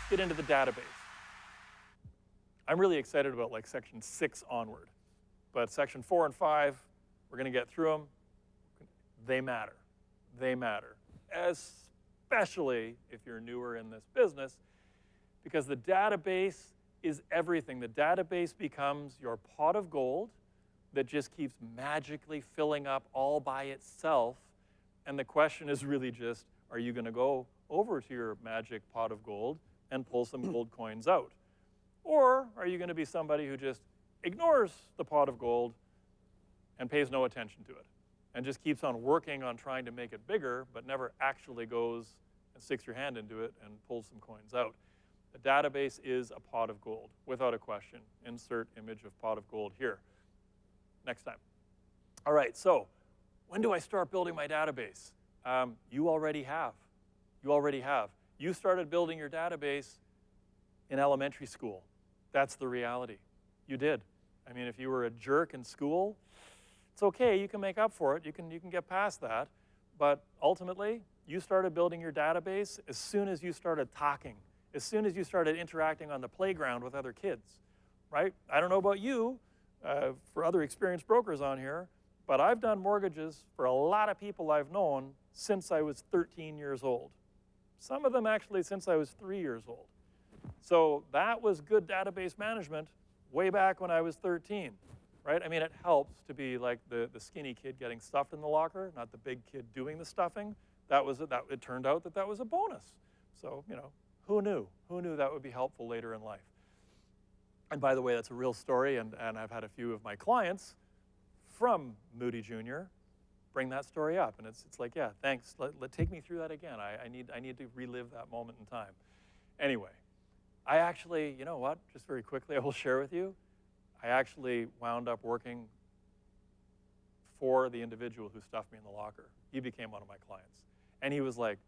get into the database. I'm really excited about like section 6 onward, but section 4 and 5, we're going to get through them. They matter. They matter, especially if you're newer in this business, because the database is everything. The database becomes your pot of gold that just keeps magically filling up all by itself. And the question is really just, are you going to go over to your magic pot of gold and pull some gold coins out? Or are you going to be somebody who just ignores the pot of gold and pays no attention to it and just keeps on working on trying to make it bigger, but never actually goes and sticks your hand into it and pulls some coins out? The database is a pot of gold, without a question. Insert image of pot of gold here. Next time. All right, so when do I start building my database? You already have. You already have. You started building your database in elementary school. That's the reality. You did. I mean, if you were a jerk in school, it's okay, you can make up for it, you can get past that, but ultimately, you started building your database as soon as you started talking, as soon as you started interacting on the playground with other kids, right? I don't know about you, for other experienced brokers on here, but I've done mortgages for a lot of people I've known since I was 13 years old. Some of them actually since I was 3 years old. So that was good database management way back when I was 13, right? I mean, it helps to be like the skinny kid getting stuffed in the locker, not the big kid doing the stuffing. It turned out that was a bonus. So, you know, who knew? Who knew that would be helpful later in life? And by the way, that's a real story, and I've had a few of my clients from Moody Jr. bring that story up, and it's like, yeah, thanks. Take me through that again. I need to relive that moment in time. Anyway, I actually, you know what? Just very quickly, I will share with you. I actually wound up working for the individual who stuffed me in the locker. He became one of my clients, and he was like,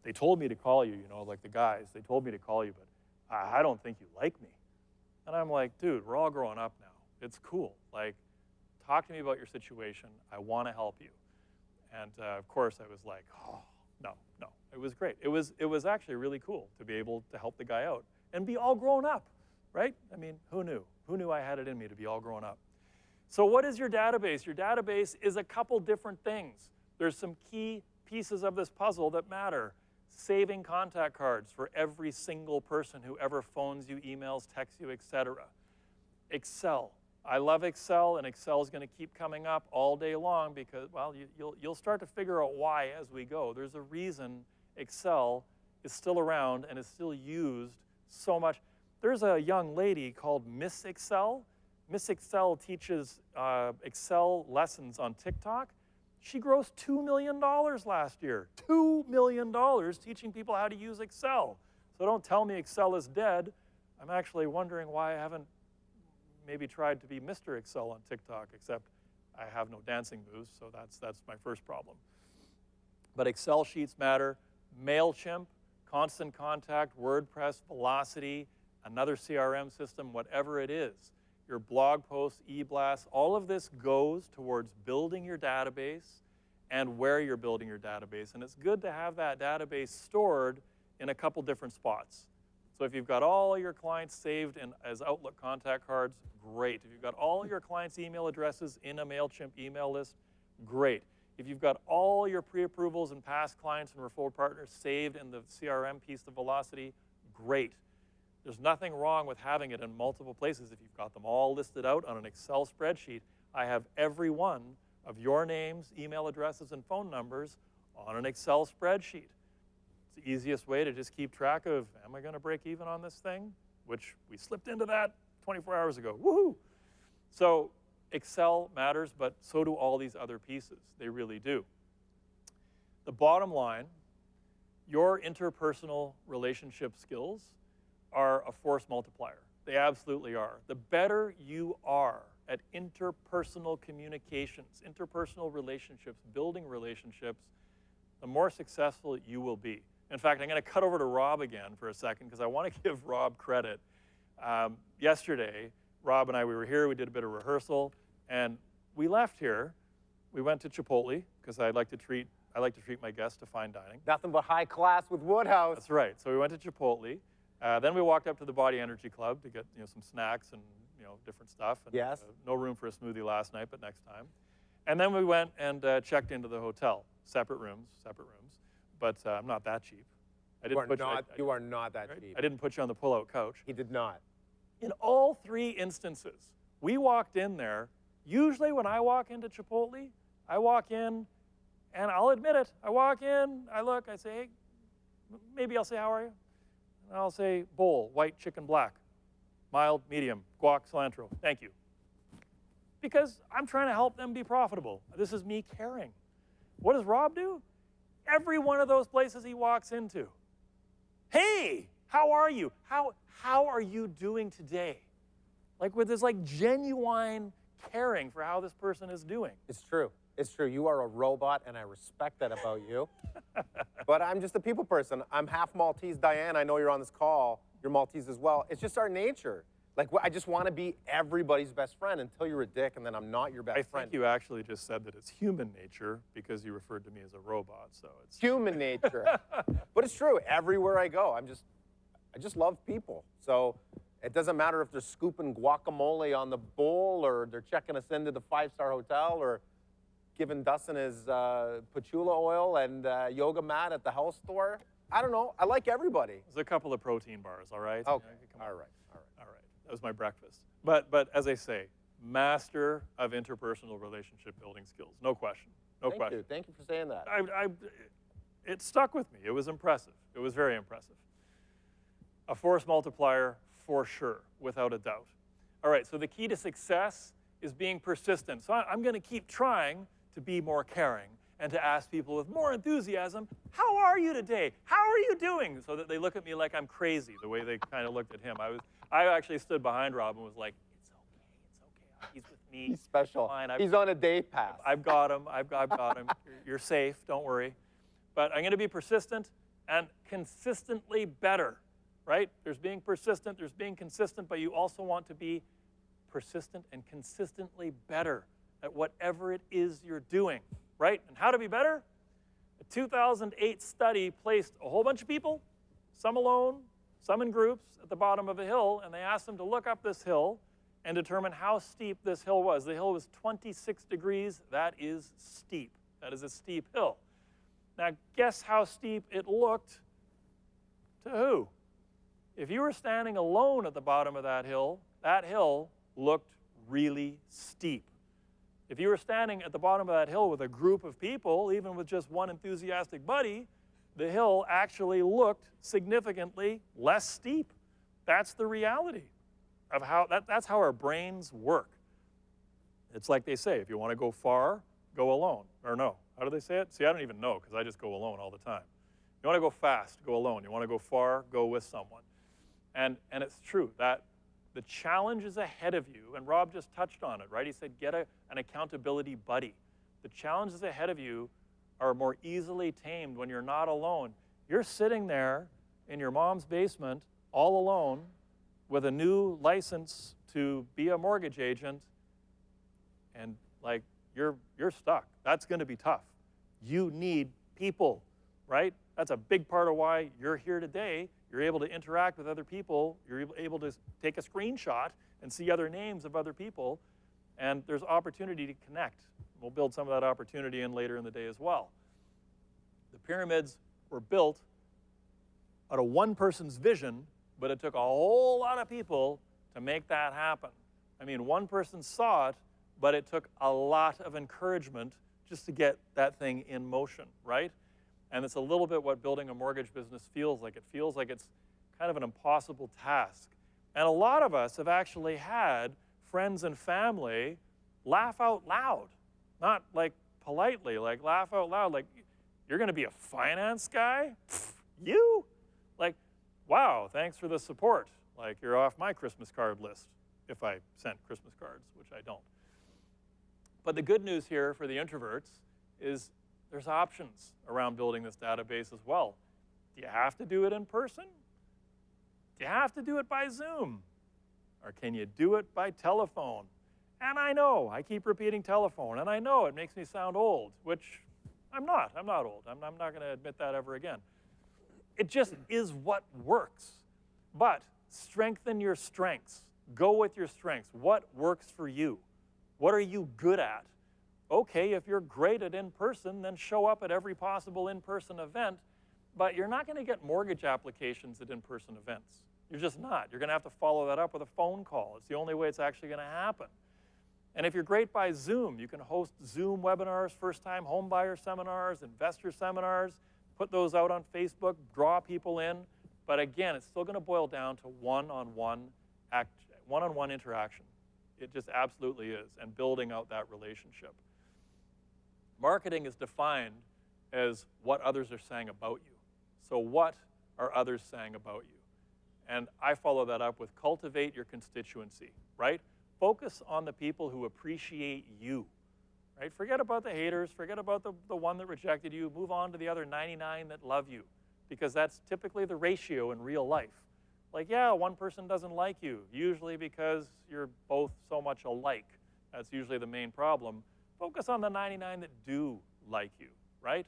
"They told me to call you. You know, like the guys. They told me to call you, but I don't think you like me." And I'm like, dude, we're all growing up now. It's cool. Like, talk to me about your situation. I want to help you. And of course, I was like, oh, no. It was great. It was actually really cool to be able to help the guy out and be all grown up, right? I mean, who knew? Who knew I had it in me to be all grown up? So what is your database? Your database is a couple different things. There's some key pieces of this puzzle that matter. Saving contact cards for every single person who ever phones you, emails, texts you, etc. Excel. I love Excel, and Excel is going to keep coming up all day long because, well, you'll start to figure out why as we go. There's a reason Excel is still around and is still used so much. There's a young lady called Miss Excel. Miss Excel teaches Excel lessons on TikTok. She grossed $2 million last year. $2 million teaching people how to use Excel. So don't tell me Excel is dead. I'm actually wondering why I haven't maybe tried to be Mr. Excel on TikTok, except I have no dancing moves, so that's my first problem. But Excel sheets matter. MailChimp, Constant Contact, WordPress, Velocity, another CRM system, whatever it is. Your blog posts, e-blasts, all of this goes towards building your database and where you're building your database. And it's good to have that database stored in a couple different spots. So if you've got all your clients saved as Outlook contact cards, great. If you've got all your clients' email addresses in a MailChimp email list, great. If you've got all your pre-approvals and past clients and referral partners saved in the CRM piece of Velocity, great. There's nothing wrong with having it in multiple places. If you've got them all listed out on an Excel spreadsheet, I have every one of your names, email addresses, and phone numbers on an Excel spreadsheet. It's the easiest way to just keep track of, am I going to break even on this thing? Which we slipped into that 24 hours ago. Woohoo! So Excel matters, but so do all these other pieces. They really do. The bottom line, your interpersonal relationship skills are a force multiplier. They absolutely are. The better you are at interpersonal communications, interpersonal relationships, building relationships, the more successful you will be. In fact, I'm going to cut over to Rob again for a second because I want to give Rob credit. Yesterday, Rob and I, we were here, we did a bit of rehearsal, and we left here. We went to Chipotle because I'd like to treat I like to treat my guests to fine dining. Nothing but high class with Woodhouse. That's right. So we went to Chipotle. Then we walked up to the Body Energy Club to get some snacks and different stuff. And, yes. No room for a smoothie last night, but next time. And then we went and checked into the hotel. Separate rooms. But I'm not that cheap. You are not that cheap. I didn't put you on the pull-out couch. He did not. In all 3 instances, we walked in there. Usually when I walk into Chipotle, I walk in, and I'll admit it. I walk in, I look, I say, hey, maybe I'll say, how are you? And I'll say, bowl, white chicken black, mild, medium, guac, cilantro, thank you. Because I'm trying to help them be profitable. This is me caring. What does Rob do? Every one of those places he walks into, hey, how are you? How are you doing today? Like with this genuine caring for how this person is doing. It's true. It's true. You are a robot, and I respect that about you. But I'm just a people person. I'm half Maltese. Diane, I know you're on this call. You're Maltese as well. It's just our nature. I just want to be everybody's best friend until you're a dick, and then I'm not your best friend. I think you actually just said that it's human nature because you referred to me as a robot. So it's human nature. But it's true. Everywhere I go, I just love people. So it doesn't matter if they're scooping guacamole on the bowl, or they're checking us into the 5-star hotel, or giving Dustin his patchouli oil and yoga mat at the health store. I don't know. I like everybody. There's a couple of protein bars, all right? Okay. All right. That was my breakfast. But as I say, master of interpersonal relationship building skills. No question. No question. Thank you for saying that. It stuck with me. It was impressive. It was very impressive. A force multiplier for sure, without a doubt. All right, so the key to success is being persistent. So I'm going to keep trying to be more caring and to ask people with more enthusiasm, how are you today? How are you doing? So that they look at me like I'm crazy, the way they kind of looked at him. I actually stood behind Rob and was like, it's okay. He's with me. He's special. He's on a day pass. I've got him. I've got him. You're safe. Don't worry. But I'm going to be persistent and consistently better, right? There's being persistent. There's being consistent. But you also want to be persistent and consistently better at whatever it is you're doing, right? And how to be better? A 2008 study placed a whole bunch of people, some alone, some in groups, at the bottom of a hill, and they asked them to look up this hill and determine how steep this hill was. The hill was 26 degrees. That is steep. That is a steep hill. Now, guess how steep it looked to who? If you were standing alone at the bottom of that hill looked really steep. If you were standing at the bottom of that hill with a group of people, even with just one enthusiastic buddy, the hill actually looked significantly less steep. That's the reality of that's how our brains work. It's like they say, if you want to go far, go alone. Or no, how do they say it? See, I don't even know because I just go alone all the time. You want to go fast, go alone. You want to go far, go with someone. And it's true that the challenge is ahead of you, and Rob just touched on it, right? He said, get an accountability buddy. The challenges ahead of you are more easily tamed when you're not alone. You're sitting there in your mom's basement all alone with a new license to be a mortgage agent, and you're stuck. That's going to be tough. You need people, right? That's a big part of why you're here today. You're able to interact with other people. You're able to take a screenshot and see other names of other people, and there's opportunity to connect. We'll build some of that opportunity in later in the day as well. The pyramids were built out of one person's vision, but it took a whole lot of people to make that happen. I mean, one person saw it, but it took a lot of encouragement just to get that thing in motion, right? And it's a little bit what building a mortgage business feels like. It feels like it's kind of an impossible task. And a lot of us have actually had friends and family laugh out loud, not like politely, like laugh out loud, like, you're going to be a finance guy? Pfft, you? Like, wow, thanks for the support. Like, you're off my Christmas card list, if I sent Christmas cards, which I don't. But the good news here for the introverts is there's options around building this database as well. Do you have to do it in person? Do you have to do it by Zoom? Or can you do it by telephone? And I know, I keep repeating telephone, and I know it makes me sound old, which I'm not old. I'm not going to admit that ever again. It just is what works. But strengthen your strengths. Go with your strengths. What works for you? What are you good at? Okay, if you're great at in-person, then show up at every possible in-person event, but you're not going to get mortgage applications at in-person events. You're just not. You're going to have to follow that up with a phone call. It's the only way it's actually going to happen. And if you're great by Zoom, you can host Zoom webinars, first-time homebuyer seminars, investor seminars, put those out on Facebook, draw people in. But again, it's still going to boil down to one-on-one interaction. It just absolutely is, and building out that relationship. Marketing is defined as what others are saying about you. So what are others saying about you? And I follow that up with cultivate your constituency, right? Focus on the people who appreciate you, right? Forget about the haters, forget about the one that rejected you, move on to the other 99 that love you, because that's typically the ratio in real life. Like, yeah, one person doesn't like you, usually because you're both so much alike. That's usually the main problem. Focus on the 99 that do like you, right?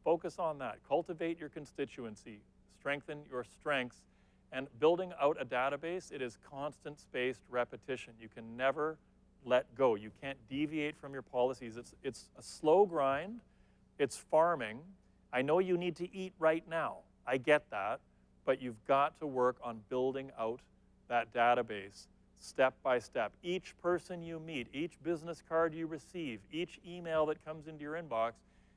Focus on that. Cultivate your constituency. Strengthen your strengths. And building out a database, it is constant spaced repetition. You can never let go. You can't deviate from your policies. It's a slow grind. It's farming. I know you need to eat right now. I get that. But you've got to work on building out that database step by step. Each person you meet, each business card you receive, each email that comes into your inbox,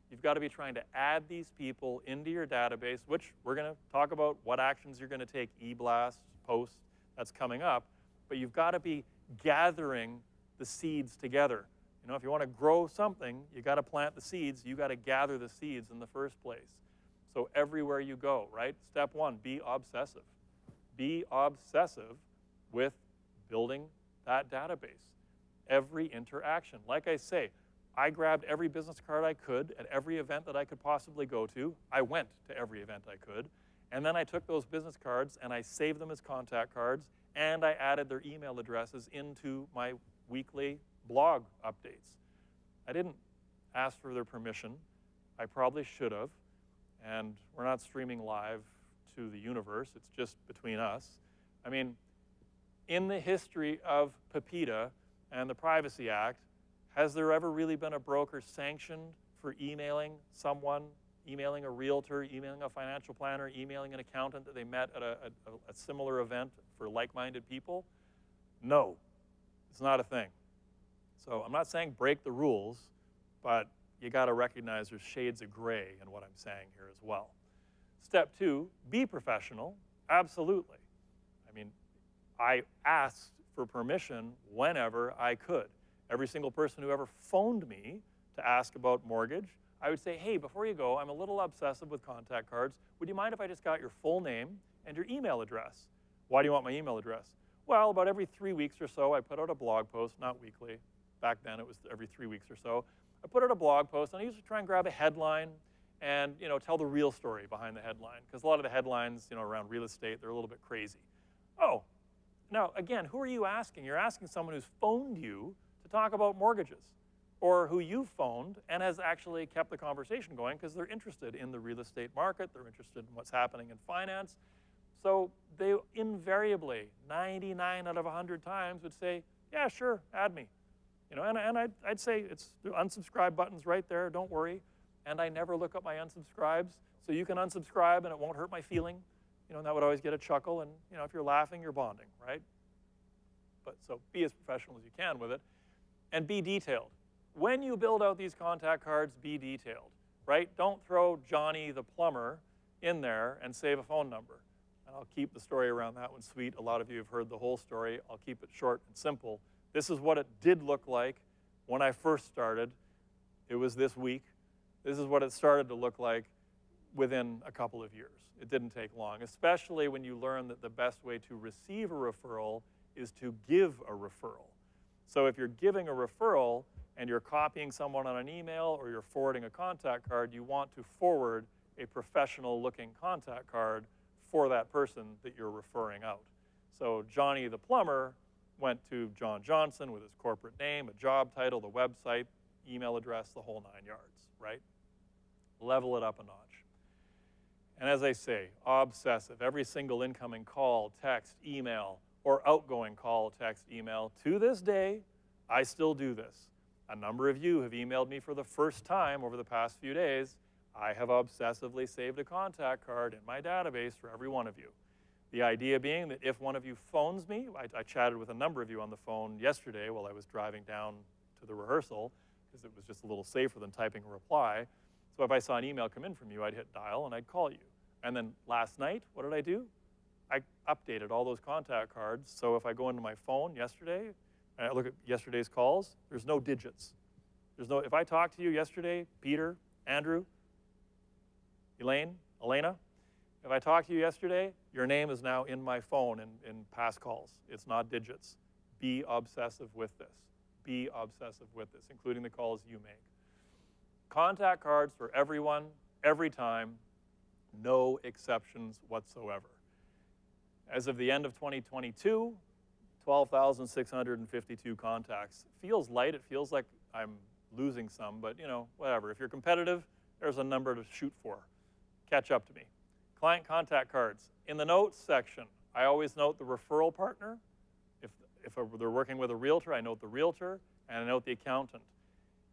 you've got to be trying to add these people into your database, which we're going to talk about what actions you're going to take, e-blasts, posts, that's coming up. But you've got to be gathering the seeds together. You know, if you want to grow something, you got to plant the seeds. You got to gather the seeds in the first place. So everywhere you go, right? Step one, be obsessive. Be obsessive with building that database. Every interaction. Like I say, I grabbed every business card I could at every event that I could possibly go to. I went to every event I could. And then I took those business cards and I saved them as contact cards, and I added their email addresses into my weekly blog updates. I didn't ask for their permission. I probably should have. And we're not streaming live to the universe. It's just between us. I mean, in the history of PIPEDA and the Privacy Act, has there ever really been a broker sanctioned for emailing someone, emailing a realtor, emailing a financial planner, emailing an accountant that they met at a similar event for like-minded people? No, it's not a thing. So I'm not saying break the rules, but you got to recognize there's shades of gray in what I'm saying here as well. Step two, be professional. Absolutely. I mean, I asked for permission whenever I could. Every single person who ever phoned me to ask about mortgage, I would say, hey, before you go, I'm a little obsessive with contact cards. Would you mind if I just got your full name and your email address? Why do you want my email address? Well, about every 3 weeks or so, I put out a blog post, not weekly. Back then, it was every 3 weeks or so. I put out a blog post, and I usually try and grab a headline and, you know, tell the real story behind the headline, because a lot of the headlines, you know, around real estate, they're a little bit crazy. Oh, now, again, who are you asking? You're asking someone who's phoned you to talk about mortgages, or who you phoned and has actually kept the conversation going because they're interested in the real estate market, they're interested in what's happening in finance. So they invariably, 99 out of 100 times, would say, yeah, sure, add me. You know, and I'd say it's the unsubscribe button's right there, don't worry. And I never look up my unsubscribes, so you can unsubscribe and it won't hurt my feeling. You know, and that would always get a chuckle, and you know, if you're laughing, you're bonding, right? But so be as professional as you can with it, and be detailed. When you build out these contact cards, be detailed, right? Don't throw Johnny the plumber in there and save a phone number. And I'll keep the story around that one sweet. A lot of you have heard the whole story. I'll keep it short and simple. This is what it did look like when I first started. It was this week. This is what it started to look like within a couple of years. It didn't take long, especially when you learn that the best way to receive a referral is to give a referral. So if you're giving a referral and you're copying someone on an email or you're forwarding a contact card, you want to forward a professional-looking contact card for that person that you're referring out. So Johnny the plumber went to John Johnson with his corporate name, a job title, the website, email address, the whole 9 yards, right? Level it up a notch. And as I say, obsessive. Every single incoming call, text, email, or outgoing call, text, email. To this day, I still do this. A number of you have emailed me for the first time over the past few days. I have obsessively saved a contact card in my database for every one of you. The idea being that if one of you phones me, I chatted with a number of you on the phone yesterday while I was driving down to the rehearsal, because it was just a little safer than typing a reply. So if I saw an email come in from you, I'd hit dial and I'd call you. And then last night, what did I do? I updated all those contact cards. So if I go into my phone yesterday and I look at yesterday's calls, there's no digits. If I talked to you yesterday, Peter, Andrew, Elaine, Elena, if I talked to you yesterday, your name is now in my phone in past calls. It's not digits. Be obsessive with this. Be obsessive with this, including the calls you make. Contact cards for everyone, every time, no exceptions whatsoever. As of the end of 2022, 12,652 contacts. Feels light. It feels like I'm losing some, but whatever. If you're competitive, there's a number to shoot for. Catch up to me. Client contact cards. In the notes section, I always note the referral partner. If they're working with a realtor, I note the realtor, and I note the accountant.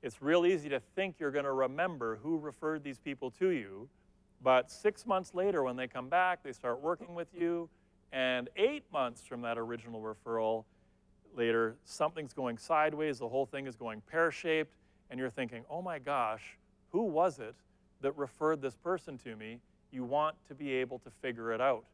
It's real easy to think you're going to remember who referred these people to you, but 6 months later when they come back, they start working with you, and 8 months from that original referral later, something's going sideways, the whole thing is going pear-shaped, and you're thinking, oh my gosh, who was it that referred this person to me? You want to be able to figure it out.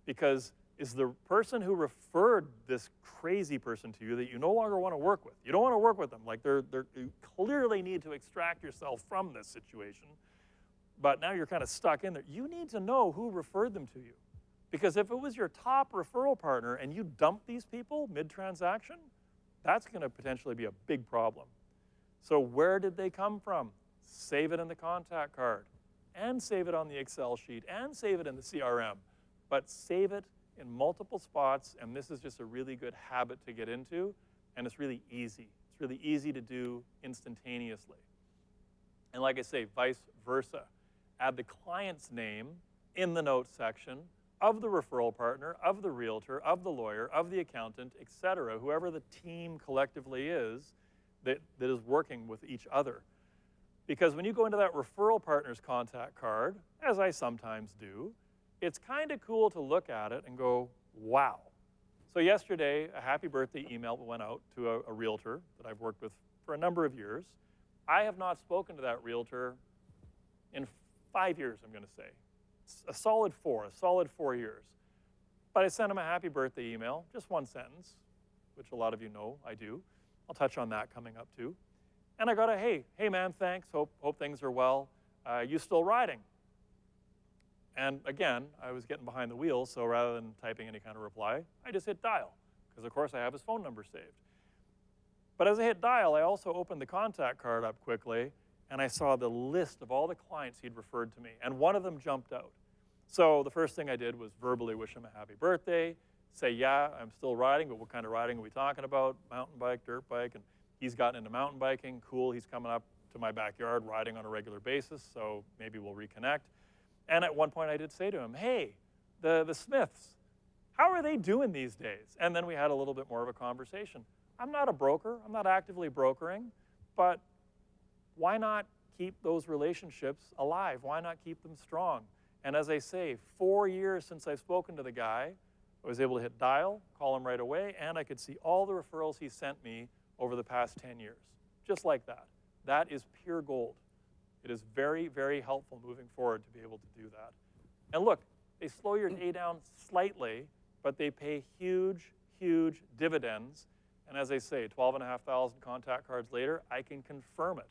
Because is the person who referred this crazy person to you that you no longer want to work with? You don't want to work with them. Like you clearly need to extract yourself from this situation, but now you're kind of stuck in there. You need to know who referred them to you. Because if it was your top referral partner and you dump these people mid-transaction, that's going to potentially be a big problem. So where did they come from? Save it in the contact card, and save it on the Excel sheet, and save it in the CRM. But save it in multiple spots, and this is just a really good habit to get into, and it's really easy. It's really easy to do instantaneously. And like I say, vice versa. Add the client's name in the notes section of the referral partner, of the realtor, of the lawyer, of the accountant, et cetera, whoever the team collectively is that is working with each other. Because when you go into that referral partner's contact card, as I sometimes do, it's kind of cool to look at it and go, wow. So yesterday, a happy birthday email went out to a realtor that I've worked with for a number of years. I have not spoken to that realtor in 5 years, I'm going to say. A solid 4 years. But I sent him a happy birthday email, just one sentence, which a lot of you know I do. I'll touch on that coming up too. And I got a, hey man, thanks, hope things are well. You still riding? And again, I was getting behind the wheel, so rather than typing any kind of reply, I just hit dial, because of course I have his phone number saved. But as I hit dial, I also opened the contact card up quickly, and I saw the list of all the clients he'd referred to me, and one of them jumped out. So the first thing I did was verbally wish him a happy birthday, say, yeah, I'm still riding, but what kind of riding are we talking about? Mountain bike, dirt bike, and he's gotten into mountain biking, cool, he's coming up to my backyard riding on a regular basis, so maybe we'll reconnect. And at one point I did say to him, hey, the Smiths, how are they doing these days? And then we had a little bit more of a conversation. I'm not a broker, I'm not actively brokering, but why not keep those relationships alive? Why not keep them strong? And as I say, 4 years since I've spoken to the guy, I was able to hit dial, call him right away, and I could see all the referrals he sent me over the past 10 years, just like that. That is pure gold. It is very, very helpful moving forward to be able to do that. And look, they slow your day down slightly, but they pay huge, huge dividends. And as I say, 12,500 contact cards later, I can confirm it.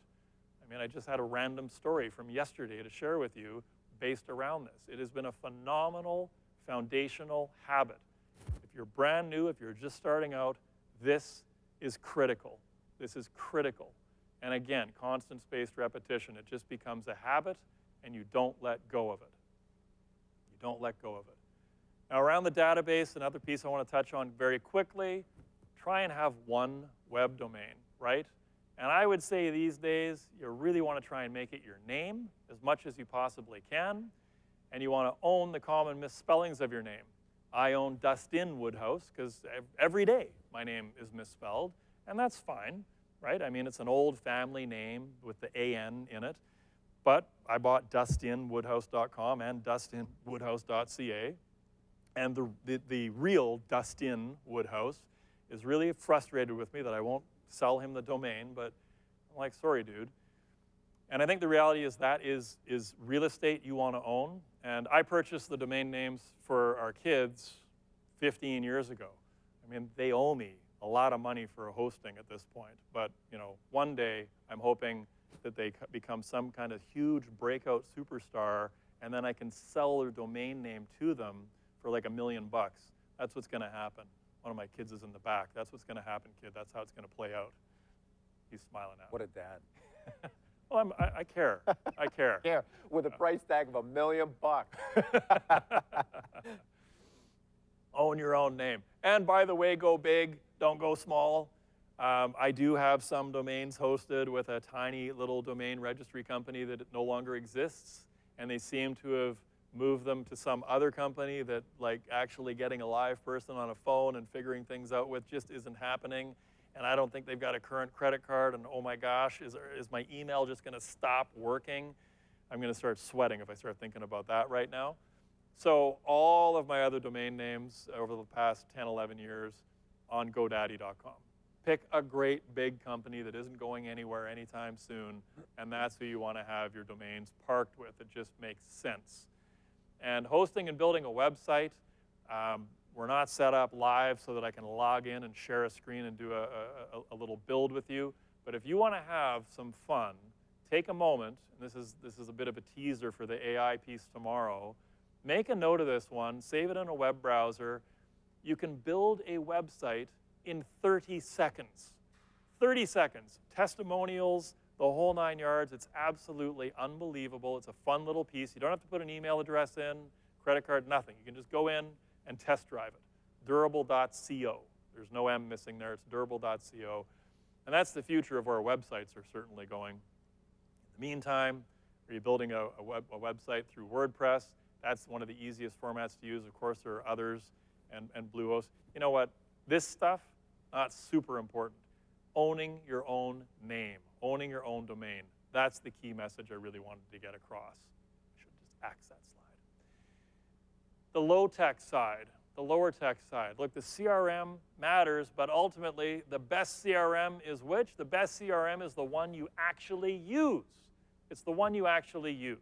I mean, I just had a random story from yesterday to share with you based around this. It has been a phenomenal, foundational habit. If you're brand new, if you're just starting out, this is critical. This is critical. And again, constant spaced repetition. It just becomes a habit, and you don't let go of it. You don't let go of it. Now, around the database, another piece I want to touch on very quickly, try and have one web domain, right? And I would say these days, you really want to try and make it your name as much as you possibly can, and you want to own the common misspellings of your name. I own Dustin Woodhouse because every day my name is misspelled, and that's fine, right? I mean, it's an old family name with the AN in it, but I bought DustinWoodhouse.com and DustinWoodhouse.ca, and the real Dustin Woodhouse is really frustrated with me that I won't sell him the domain, but I'm like, sorry, dude. And I think the reality is that is real estate you want to own. And I purchased the domain names for our kids 15 years ago. I mean, they owe me a lot of money for hosting at this point. But you know, one day I'm hoping that they become some kind of huge breakout superstar, and then I can sell their domain name to them for like $1 million. That's what's going to happen. One of my kids is in the back. That's what's going to happen, kid. That's how it's going to play out. He's smiling at me. What a dad. Well, I care. I care. Yeah, with a price tag of $1 million. Own your own name. And by the way, go big, don't go small. I do have some domains hosted with a tiny little domain registry company that no longer exists, and they seem to have moved them to some other company that, like, actually getting a live person on a phone and figuring things out with just isn't happening. And I don't think they've got a current credit card, and oh my gosh, is my email just gonna stop working? I'm gonna start sweating if I start thinking about that right now. So all of my other domain names over the past 10, 11 years on GoDaddy.com. Pick a great big company that isn't going anywhere anytime soon, and that's who you wanna have your domains parked with. It just makes sense. And hosting and building a website, we're not set up live so that I can log in and share a screen and do a little build with you. But if you want to have some fun, take a moment, and this is a bit of a teaser for the AI piece tomorrow. Make a note of this one, save it in a web browser. You can build a website in 30 seconds. 30 seconds. Testimonials, the whole 9 yards. It's absolutely unbelievable. It's a fun little piece. You don't have to put an email address in, credit card, nothing. You can just go in and test drive it. Durable.co. There's no M missing there. It's durable.co. And that's the future of where websites are certainly going. In the meantime, are you building a website through WordPress? That's one of the easiest formats to use. Of course, there are others, and Bluehost. You know what? This stuff, not super important. Owning your own name, owning your own domain. That's the key message I really wanted to get across. I should just axe that slide. The low-tech side, the lower-tech side. Look, the CRM matters, but ultimately, the best CRM is which? The best CRM is the one you actually use. It's the one you actually use.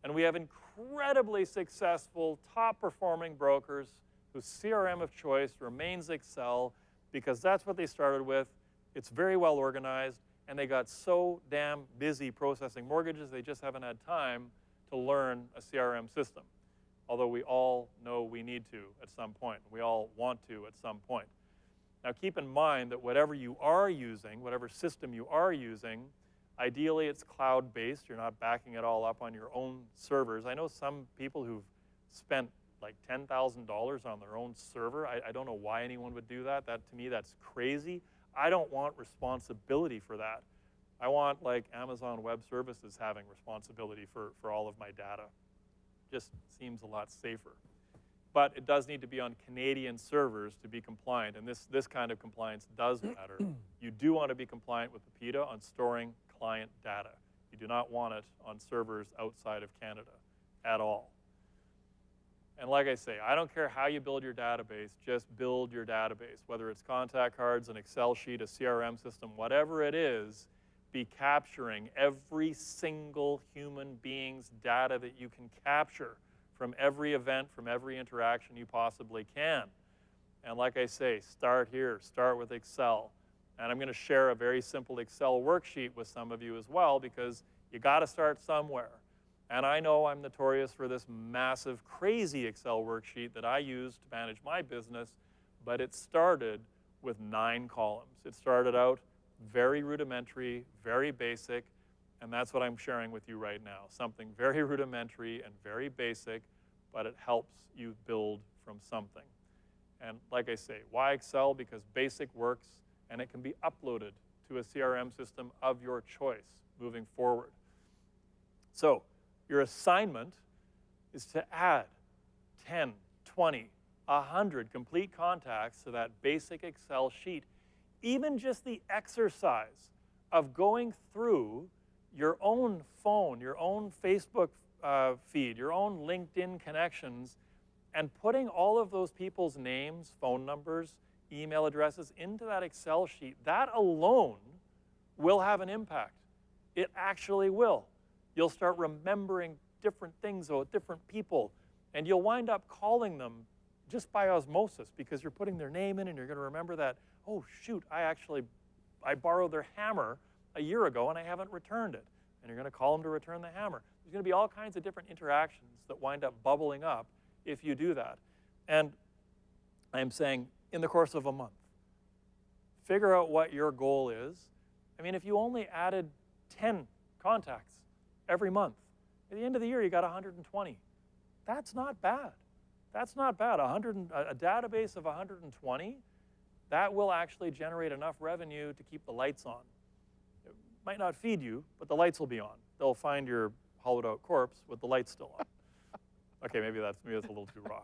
And we have incredibly successful, top-performing brokers whose CRM of choice remains Excel because that's what they started with. It's very well organized, and they got so damn busy processing mortgages, they just haven't had time to learn a CRM system. Although we all know we need to at some point. We all want to at some point. Now keep in mind that whatever you are using, whatever system you are using, ideally it's cloud-based. You're not backing it all up on your own servers. I know some people who've spent like $10,000 on their own server. I don't know why anyone would do that. To me, that's crazy. I don't want responsibility for that. I want like Amazon Web Services having responsibility for all of my data. Just seems a lot safer. But it does need to be on Canadian servers to be compliant, and this kind of compliance does matter. You do want to be compliant with the PITA on storing client data. You do not want it on servers outside of Canada at all. And like I say, I don't care how you build your database, just build your database. Whether it's contact cards, an Excel sheet, a CRM system, whatever it is, be capturing every single human being's data that you can capture from every event, from every interaction you possibly can. And like I say, start here, start with Excel. And I'm going to share a very simple Excel worksheet with some of you as well, because you got to start somewhere. And I know I'm notorious for this massive, crazy Excel worksheet that I use to manage my business, but it started with 9 columns. It started out very rudimentary, very basic, and that's what I'm sharing with you right now. Something very rudimentary and very basic, but it helps you build from something. And like I say, why Excel? Because basic works, and it can be uploaded to a CRM system of your choice moving forward. So your assignment is to add 10, 20, 100 complete contacts to that basic Excel sheet. Even just the exercise of going through your own phone, your own Facebook feed, your own LinkedIn connections, and putting all of those people's names, phone numbers, email addresses into that Excel sheet, that alone will have an impact. It actually will. You'll start remembering different things about different people, and you'll wind up calling them just by osmosis because you're putting their name in and you're going to remember that, oh, shoot, I borrowed their hammer a year ago and I haven't returned it. And you're going to call them to return the hammer. There's going to be all kinds of different interactions that wind up bubbling up if you do that. And I'm saying in the course of a month, figure out what your goal is. I mean, if you only added 10 contacts every month, at the end of the year, you got 120. That's not bad. That's not bad. A database of 120, that will actually generate enough revenue to keep the lights on. It might not feed you, but the lights will be on. They'll find your hollowed out corpse with the lights still on. Okay, maybe that's a little too raw.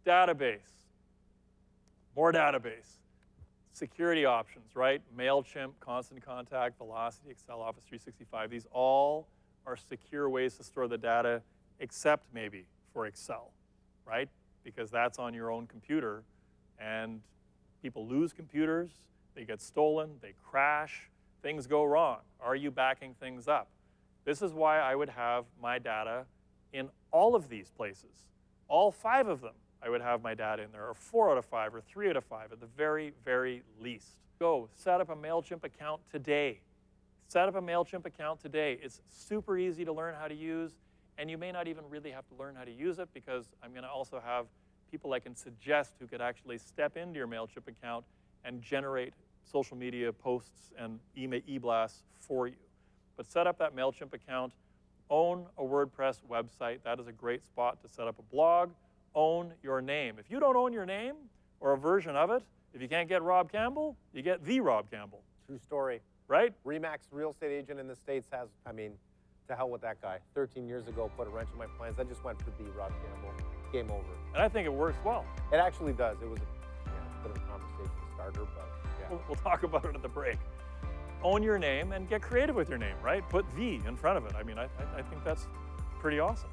Database. More database. Security options, right? MailChimp, Constant Contact, Velocity, Excel, Office 365. These all are secure ways to store the data, except maybe for Excel, right? Because that's on your own computer, and people lose computers, they get stolen, they crash, things go wrong. Are you backing things up? This is why I would have my data in all of these places. All 5 of them, I would have my data in there, or 4 out of 5, or 3 out of 5 at the very, very least. Go set up a MailChimp account today. Set up a MailChimp account today. It's super easy to learn how to use, and you may not even really have to learn how to use it because I'm going to also have people I can suggest who could actually step into your MailChimp account and generate social media posts and e-blasts for you. But set up that MailChimp account. Own a WordPress website. That is a great spot to set up a blog. Own your name. If you don't own your name or a version of it, if you can't get Rob Campbell, you get the Rob Campbell. True story. Right? Remax real estate agent in the States has, I mean, to hell with that guy. 13 years ago, put a wrench in my plans. I just went for the Rob Campbell. Game over. And I think it works well. It actually does. It was a bit of a conversation starter, but yeah. We'll talk about it at the break. Own your name and get creative with your name, right? Put the in front of it. I mean, I think that's pretty awesome.